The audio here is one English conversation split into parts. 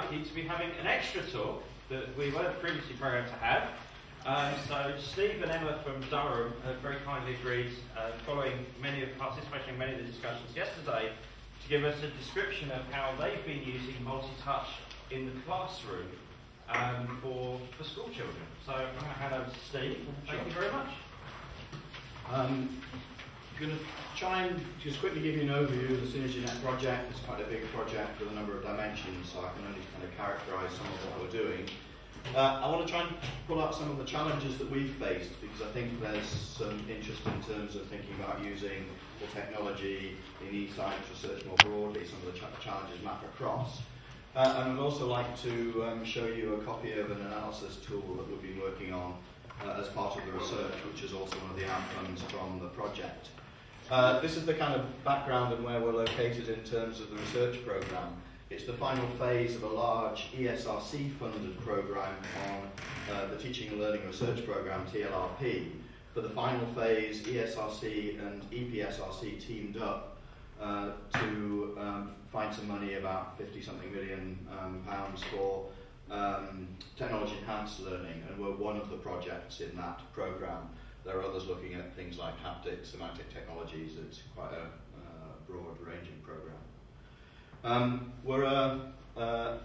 lucky to be having an extra talk that we weren't previously programmed to have. So Steve and Emma from Durham have very kindly agreed, participating in many of the discussions yesterday, to give us a description of how they've been using multi-touch in the classroom for school children. So I'm going to hand over to Steve. Thank you very much. I'm going to try and just quickly give you an overview of the SynergyNet project. It's quite a big project with a number of dimensions, so I can only kind of characterise some of what we're doing. I want to try and pull out some of the challenges that we've faced, because I think there's some interest in terms of thinking about using the technology in e-science research more broadly, some of the challenges map across. And I'd also like to show you a copy of an analysis tool that we've been working on as part of the research, which is also one of the outcomes from the project. This is the kind of background and where we're located in terms of the research programme. It's the final phase of a large ESRC-funded programme on the Teaching and Learning Research Programme, TLRP. For the final phase, ESRC and EPSRC teamed up to find some money, about 50-something million pounds for technology-enhanced learning, and we're one of the projects in that programme. There are others looking at things like haptics, semantic technologies. It's quite a broad-ranging programme. We're a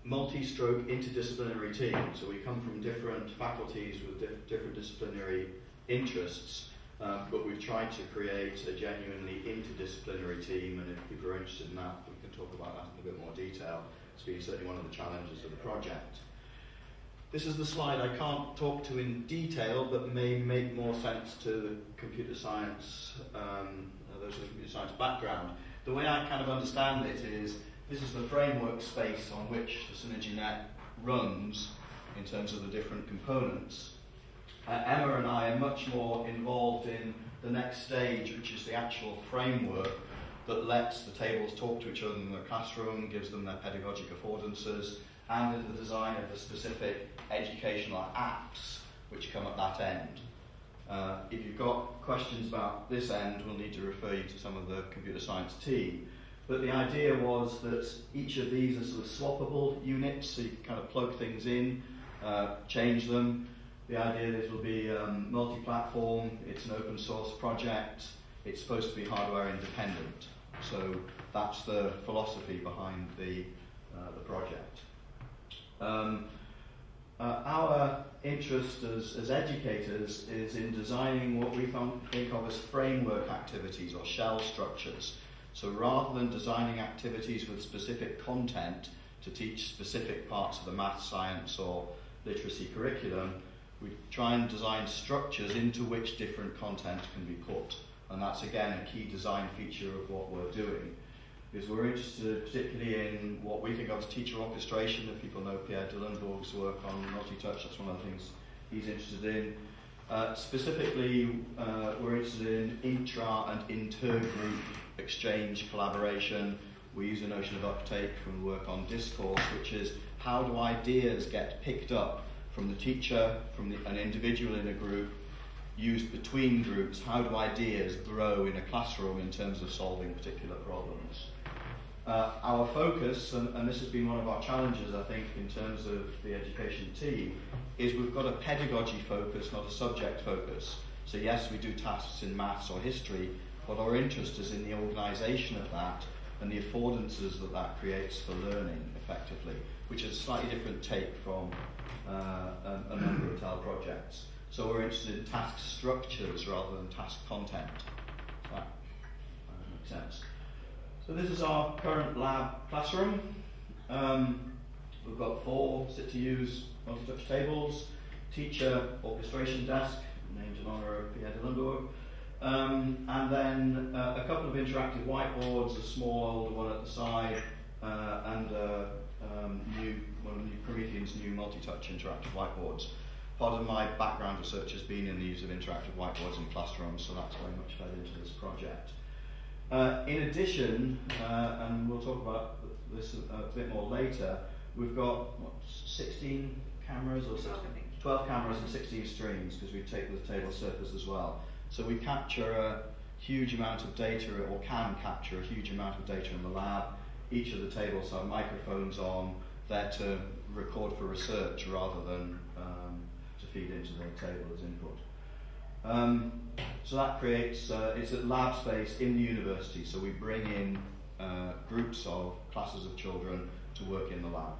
multi-stroke interdisciplinary team, so we come from different faculties with different disciplinary interests, but we've tried to create a genuinely interdisciplinary team, and if people are interested in that, we can talk about that in a bit more detail. It's been certainly one of the challenges of the project. This is the slide I can't talk to in detail, but may make more sense to the computer science, those with a computer science background. The way I kind of understand it is, this is the framework space on which the SynergyNet runs in terms of the different components. Emma and I are much more involved in the next stage, which is the actual framework that lets the tables talk to each other in the classroom, gives them their pedagogic affordances, and in the design of the specific educational apps which come at that end. If you've got questions about this end, we'll need to refer you to some of the computer science team. But the idea was that each of these are sort of swappable units, so you can kind of plug things in, change them. The idea is it'll be multi-platform, it's an open source project, it's supposed to be hardware independent. So that's the philosophy behind the project. Our interest as educators is in designing what we think of as framework activities or shell structures. So rather than designing activities with specific content to teach specific parts of the math, science or literacy curriculum, we try and design structures into which different content can be put. And that's again a key design feature of what we're doing. Because we're interested particularly in what we think of as teacher orchestration. If people know Pierre Dillenburg's work on multi-touch, that's one of the things he's interested in. Specifically, we're interested in intra and inter-group exchange collaboration. We use a notion of uptake from work on discourse, which is how do ideas get picked up from the teacher, from an individual in a group, used between groups. How do ideas grow in a classroom in terms of solving particular problems? Our focus, and this has been one of our challenges, I think, in terms of the education team, is we've got a pedagogy focus, not a subject focus. So yes, we do tasks in maths or history, but our interest is in the organisation of that and the affordances that that creates for learning effectively, which is a slightly different take from a number of TEL projects. So we're interested in task structures rather than task content. That makes sense. So this is our current lab classroom. We've got 4 sit-to-use multi-touch tables, teacher orchestration desk, named in honour of Pierre Dillenburg, and then a couple of interactive whiteboards, a small older one at the side, and one of Promethean's new multi-touch interactive whiteboards. Part of my background research has been in the use of interactive whiteboards in classrooms, so that's very much fed into this project. In addition, and we'll talk about this a bit more later, we've got 16 cameras or 12 cameras and 16 streams, because we take the table surface as well. So we capture a huge amount of data, or can capture a huge amount of data in the lab. each of the tables have microphones on, there to record for research rather than to feed into the table as input. So that creates, it's a lab space in the university, so we bring in groups of classes of children to work in the lab.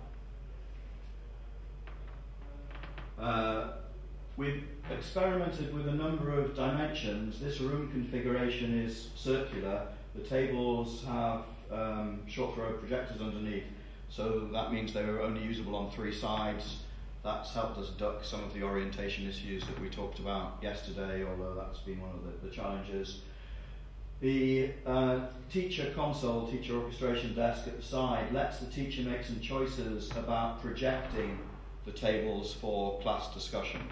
We've experimented with a number of dimensions. This room configuration is circular. The tables have short throw projectors underneath, so that means they are only usable on 3 sides. That's helped us duck some of the orientation issues that we talked about yesterday, although that's been one of the challenges. The teacher console, teacher orchestration desk at the side, lets the teacher make some choices about projecting the tables for class discussion.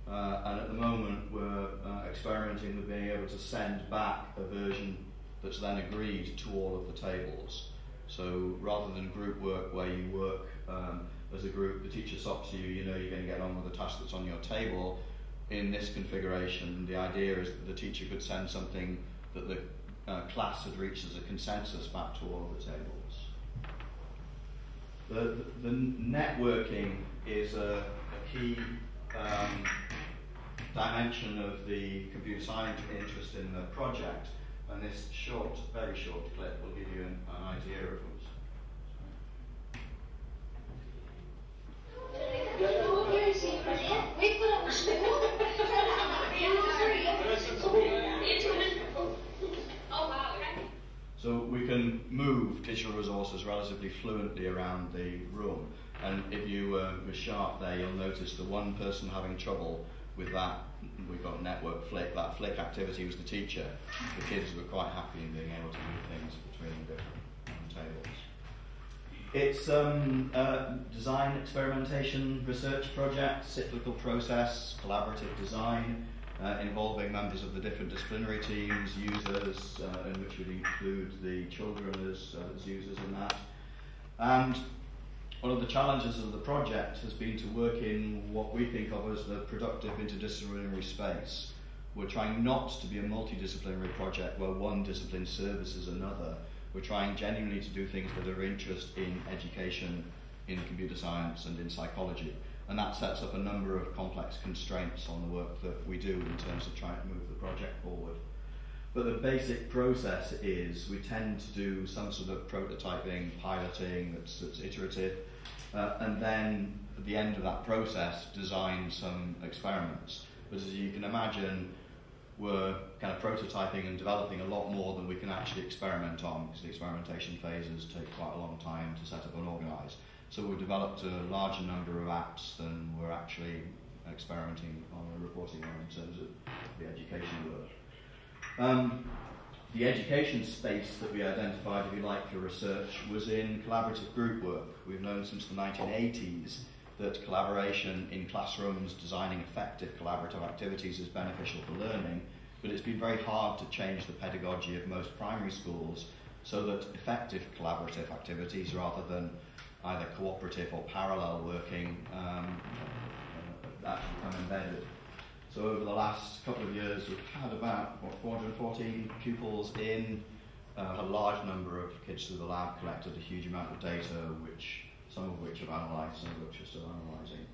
And at the moment we're experimenting with being able to send back a version that's then agreed to all of the tables. So rather than group work where you work as a group, the teacher stops you, you know you're going to get on with the task that's on your table. In this configuration, the idea is that the teacher could send something that the class had reached as a consensus back to all of the tables. The networking is a key dimension of the computer science interest in the project, and this short, very short clip will give you an idea of it. So we can move digital resources relatively fluently around the room, and if you were sharp there, you'll notice the one person having trouble with that, we've got network flick, that flick activity was the teacher. The kids were quite happy in being able to move things between different tables. It's design, experimentation, research project, cyclical process, collaborative design, involving members of the different disciplinary teams, users, in which would include the children as users in that. And one of the challenges of the project has been to work in what we think of as the productive interdisciplinary space. We're trying not to be a multidisciplinary project where one discipline services another. We're trying genuinely to do things that are of interest in education, in computer science and in psychology. And that sets up a number of complex constraints on the work that we do in terms of trying to move the project forward. But the basic process is we tend to do some sort of prototyping, piloting that's iterative, and then at the end of that process design some experiments. But as you can imagine, we're kind of prototyping and developing a lot more than we can actually experiment on, because the experimentation phases take quite a long time to set up and organise. So we've developed a larger number of apps than we're actually experimenting on or reporting on in terms of the education work. The education space that we identified, if you like, for research was in collaborative group work. We've known since the 1980s that collaboration in classrooms, designing effective collaborative activities is beneficial for learning, but it's been very hard to change the pedagogy of most primary schools so that effective collaborative activities, rather than either cooperative or parallel working, actually become embedded. So over the last couple of years, we've had about 414 pupils in, a large number of kids through the lab, collected a huge amount of data, some of which have analysed, some of which are still analysing.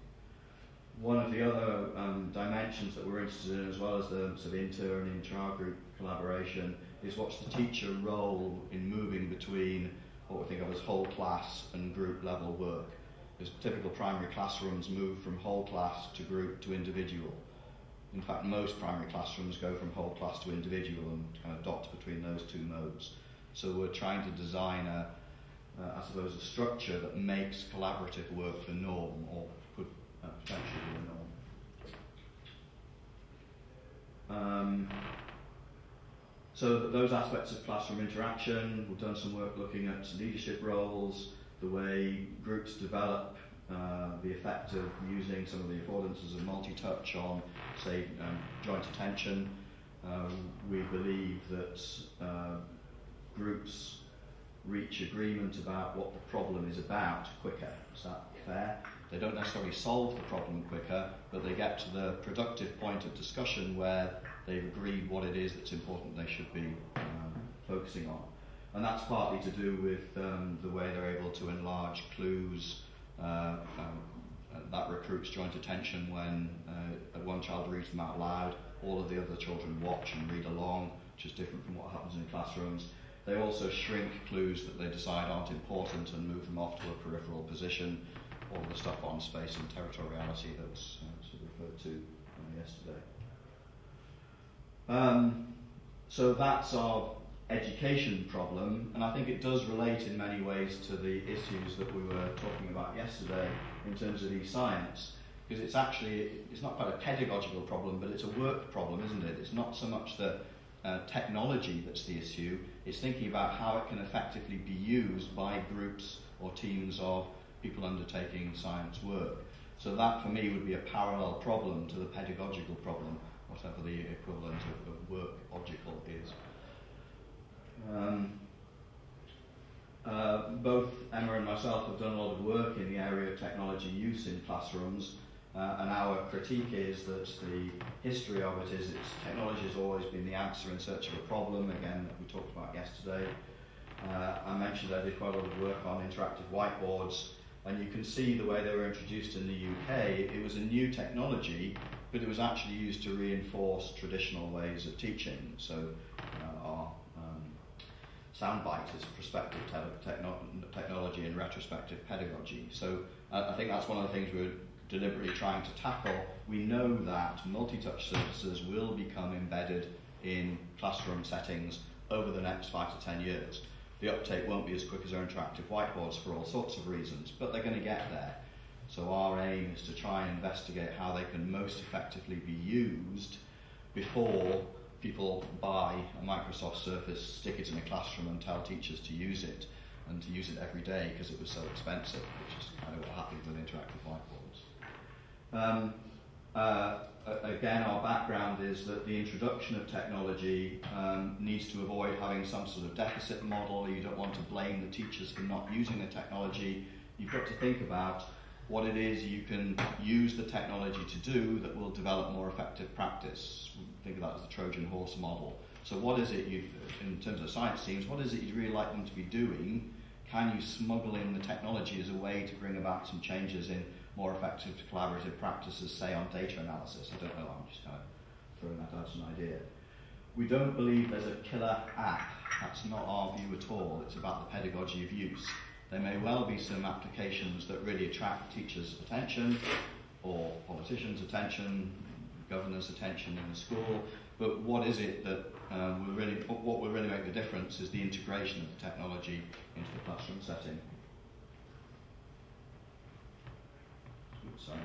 One of the other dimensions that we're interested in, as well as the sort of inter and intra-group collaboration, is what's the teacher role in moving between what we think of as whole class and group level work. Because typical primary classrooms move from whole class to group to individual. In fact, most primary classrooms go from whole class to individual and kind of dot between those two modes. So we're trying to design a structure that makes collaborative work the norm, or could potentially be the norm. So those aspects of classroom interaction, we've done some work looking at leadership roles, the way groups develop, the effect of using some of the affordances of multi-touch on, say, joint attention. We believe that groups reach agreement about what the problem is about quicker. Is that fair? They don't necessarily solve the problem quicker, but they get to the productive point of discussion where they've agreed what it is that's important they should be focusing on. And that's partly to do with the way they're able to enlarge clues. That recruits joint attention when one child reads them out loud, all of the other children watch and read along, which is different from what happens in classrooms. They also shrink clues that they decide aren't important and move them off to a peripheral position, all the stuff on space and territoriality that was referred to yesterday. So that's our education problem, and I think it does relate in many ways to the issues that we were talking about yesterday in terms of e-science, because it's not quite a pedagogical problem, but it's a work problem, isn't it? It's not so much the technology that's the issue, it's thinking about how it can effectively be used by groups or teams of people undertaking science work. So that for me would be a parallel problem to the pedagogical problem, whatever the equivalent of work-logical is. Both Emma and myself have done a lot of work in the area of technology use in classrooms, and our critique is that the history of it is technology has always been the answer in search of a problem, again, that we talked about yesterday. I mentioned I did quite a lot of work on interactive whiteboards, and you can see the way they were introduced in the UK. It was a new technology, but it was actually used to reinforce traditional ways of teaching. So our soundbite is prospective technology and retrospective pedagogy. So I think that's one of the things we're deliberately trying to tackle. We know that multi-touch surfaces will become embedded in classroom settings over the next 5 to 10 years. The uptake won't be as quick as our interactive whiteboards for all sorts of reasons, but they're going to get there. So our aim is to try and investigate how they can most effectively be used before people buy a Microsoft Surface, stick it in a classroom and tell teachers to use it, and to use it every day because it was so expensive, which is kind of what happened with interactive whiteboards. Again, our background is that the introduction of technology needs to avoid having some sort of deficit model. You don't want to blame the teachers for not using the technology. You've got to think about what it is you can use the technology to do that will develop more effective practice. Think of that as the Trojan horse model. So what is it, in terms of science teams, what is it you'd really like them to be doing? Can you smuggle in the technology as a way to bring about some changes in more effective collaborative practices, say on data analysis? I don't know, I'm just kind of throwing that out as an idea. We don't believe there's a killer app. That's not our view at all. It's about the pedagogy of use. There may well be some applications that really attract teachers' attention, or politicians' attention, governors' attention in the school, but what is it that what will really make the difference is the integration of the technology into the classroom setting. Oops, sorry.